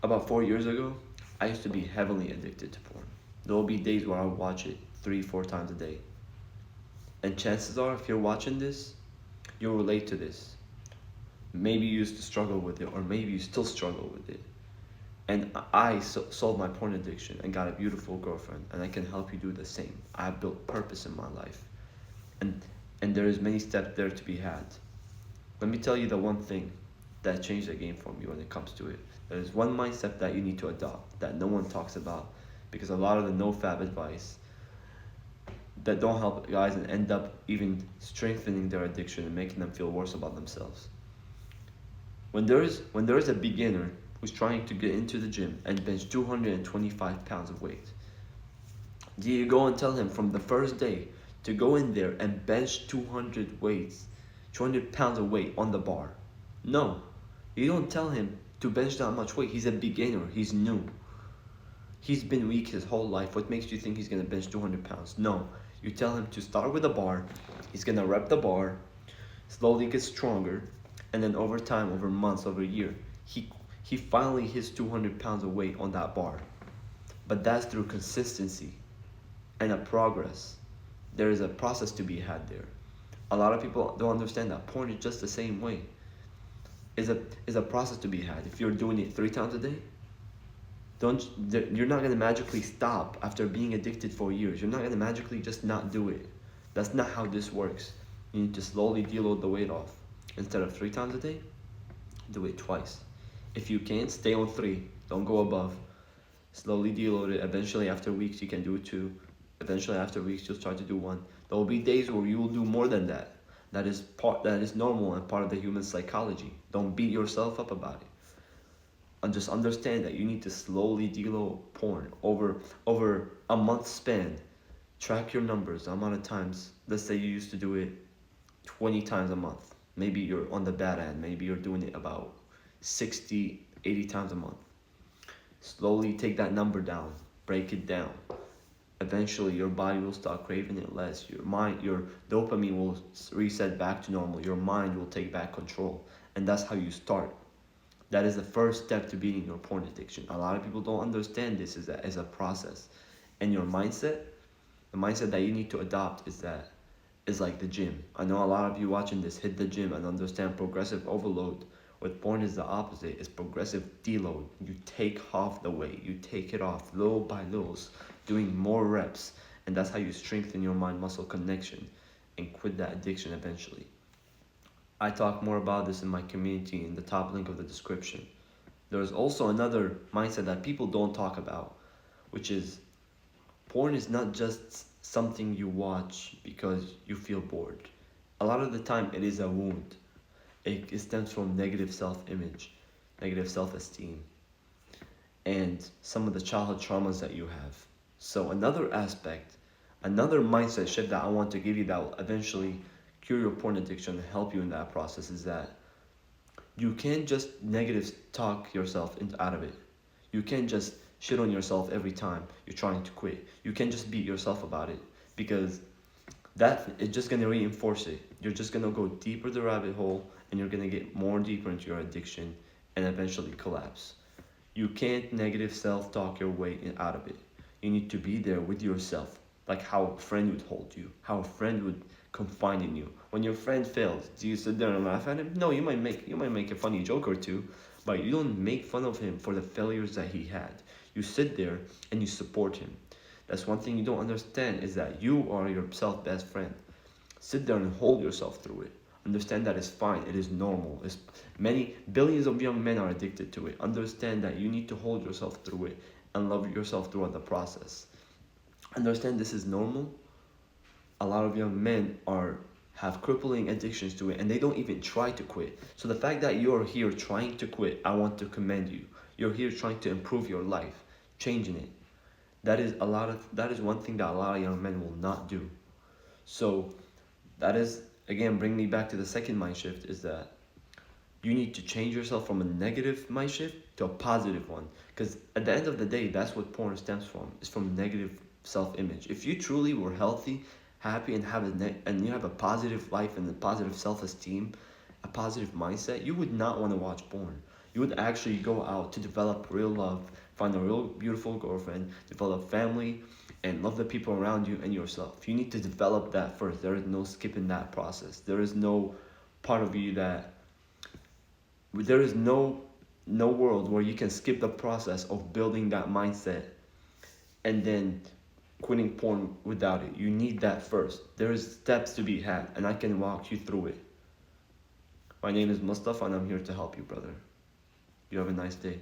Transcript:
About 4 years ago, I used to be heavily addicted to porn. There will be days where I would watch it 3, 4 times a day. And chances are, if you're watching this, you'll relate to this. Maybe you used to struggle with it, or maybe you still struggle with it. And solved my porn addiction and got a beautiful girlfriend, and I can help you do the same. I built purpose in my life, and and there is many steps there to be had. Let me tell you the one thing that changed the game for me when it comes to it. There's one mindset that you need to adopt that no one talks about, because a lot of the no fab advice that don't help guys and end up even strengthening their addiction and making them feel worse about themselves. When there is a beginner who's trying to get into the gym and bench 225 pounds of weight, do you go and tell him from the first day to go in there and bench 200 pounds of weight on the bar? No. You don't tell him to bench that much weight. He's a beginner. He's new. He's been weak his whole life. What makes you think he's going to bench 200 pounds? No. You tell him to start with a bar. He's going to rep the bar, slowly get stronger, and then over time, over months, over a year, he finally hits 200 pounds of weight on that bar. But that's through consistency and a progress. There is a process to be had there. A lot of people don't understand that porn is just the same way. Is a process to be had. If you're doing it 3 times a day, don't you're not gonna magically stop after being addicted for years. You're not gonna magically just not do it. That's not how this works. You need to slowly deload the weight off. Instead of 3 times a day, do it twice. If you can, stay on three. Don't go above. Slowly deload it. Eventually, after weeks, you can do two. Eventually, after weeks, you'll start to do one. There will be days where you will do more than that. That is normal and part of the human psychology. Don't beat yourself up about it. And just understand that you need to slowly deload porn over a month span. Track your numbers, the amount of times. Let's say you used to do it 20 times a month. Maybe you're on the bad end. Maybe you're doing it about 60, 80 times a month. Slowly take that number down. Break it down. Eventually, your body will start craving it less. Your dopamine will reset back to normal. Your mind will take back control. And that's how you start. That is the first step to beating your porn addiction. A lot of people don't understand this as a process. And your mindset, the mindset that you need to adopt is like the gym. I know a lot of you watching this hit the gym and understand progressive overload. With porn is the opposite. It's progressive deload. You take off the weight. You take it off little by little, doing more reps. And that's how you strengthen your mind-muscle connection and quit that addiction eventually. I talk more about this in my community in the top link of the description. There's also another mindset that people don't talk about, which is porn is not just something you watch because you feel bored. A lot of the time, it is a wound. It stems from negative self image, negative self esteem, and some of the childhood traumas that you have. So, another mindset shift that I want to give you that will eventually cure your porn addiction and help you in that process is that you can't just negative talk yourself out of it. You can't just shit on yourself every time you're trying to quit. You can't just beat yourself about it because that is just gonna reinforce it. You're just gonna go deeper the rabbit hole and you're gonna get more deeper into your addiction and eventually collapse. You can't negative self-talk your way out of it. You need to be there with yourself, like how a friend would hold you, how a friend would confide in you. When your friend fails, do you sit there and laugh at him? No, you might make a funny joke or two, but you don't make fun of him for the failures that he had. You sit there and you support him. That's one thing you don't understand is that you are yourself best friend. Sit there and hold yourself through it. Understand that it's fine. It is normal. Many billions of young men are addicted to it. Understand that you need to hold yourself through it and love yourself throughout the process. Understand this is normal. A lot of young men are have crippling addictions to it and they don't even try to quit. So the fact that you're here trying to quit, I want to commend you. You're here trying to improve your life, changing it. That is one thing that a lot of young men will not do. So that is again bring me back to the second mind shift is that you need to change yourself from a negative mind shift to a positive one. Because at the end of the day, that's what porn stems from. It's from negative self-image. If you truly were healthy, happy, and and you have a positive life and a positive self-esteem, a positive mindset, you would not want to watch porn. You would actually go out to develop real love, find a real beautiful girlfriend, develop family, and love the people around you and yourself. You need to develop that first. There is no skipping that process. There is no part of you that there is no world where you can skip the process of building that mindset and then quitting porn without it. You need that first. There is steps to be had, and I can walk you through it. My name is Mustafa, and I'm here to help you, brother. You have a nice day.